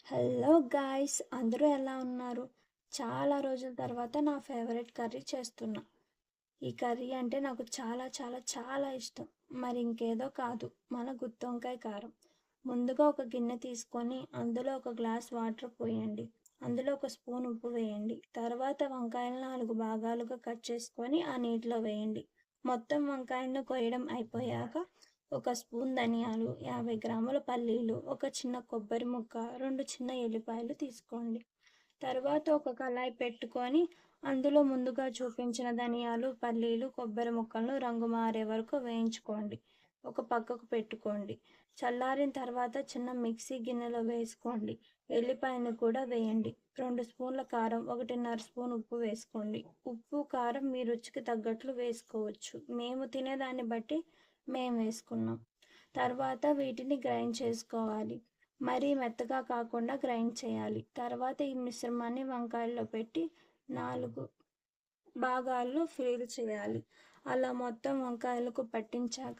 Hello guys, అందరూ ఎలా ఉన్నారు? చాలా రోజుల తర్వాత నా ఫేవరెట్ కర్రీ చేస్తున్నా. ఈ కర్రీ అంటే నాకు చాలా చాలా చాలా ఇష్టం. మరి ఇంకేదో కాదు, మన గుత్తొంకాయ కారం. ముందుగా ఒక గిన్నె తీసుకొని అందులో ఒక గ్లాస్ వాటర్ పోయండి. అందులో ఒక స్పూన్ ఉప్పు వేయండి. తర్వాత వంకాయలు 4 భాగాలుగా కట్ చేసుకొని ఆ నీటిలో వేయండి. మొత్తం వంకాయలను కొయ్యడం అయిపోయాక ఒక స్పూన్ ధనియాలు, 50 గ్రాముల పల్లీలు, ఒక చిన్న కొబ్బరి ముక్క, 2 చిన్న ఎల్లిపాయలు తీసుకోండి. తర్వాత ఒక కళాయి పెట్టుకొని అందులో ముందుగా చూపించిన ధనియాలు, పల్లీలు, కొబ్బరి ముక్కలను రంగు మారే వరకు వేయించుకోండి. ఒక పక్కకు పెట్టుకోండి. చల్లారిన తర్వాత చిన్న మిక్సీ గిన్నెలో వేసుకోండి. ఎల్లిపాయను కూడా వేయండి. 2 స్పూన్ల కారం, 1.5 స్పూన్ ఉప్పు వేసుకోండి. ఉప్పు, కారం మీ రుచికి తగ్గట్లు వేసుకోవచ్చు. మేము తినేదాన్ని బట్టి మేము వేసుకున్నాం. తర్వాత వీటిని గ్రైండ్ చేసుకోవాలి. మరీ మెత్తగా కాకుండా గ్రైండ్ చేయాలి. తర్వాత ఈ మిశ్రమాన్ని వంకాయల్లో పెట్టి 4 భాగాల్లో ఫీల్ చేయాలి. అలా మొత్తం వంకాయలకు పట్టించాక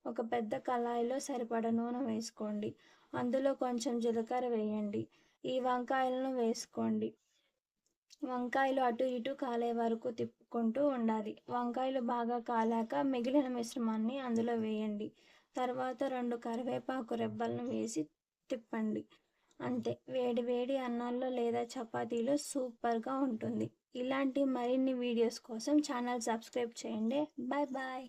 ఒక పెద్ద కళాయిలో సరిపడ నూనె వేసుకోండి. అందులో కొంచెం జీలకర్ర వేయండి. ఈ వంకాయలను వేసుకోండి. వంకాయలు అటు ఇటు కాలే వరకు తిప్పుకుంటూ ఉండాలి. వంకాయలు బాగా కాలాక మిగిలిన మిశ్రమాన్ని అందులో వేయండి. తర్వాత 2 కరివేపాకు రెబ్బలను వేసి తిప్పండి. అంతే, వేడి వేడి అన్నాల్లో లేదా చపాతీలో సూపర్గా ఉంటుంది. ఇలాంటి మరిన్ని వీడియోస్ కోసం ఛానల్ సబ్స్క్రైబ్ చేయండి. Bye bye.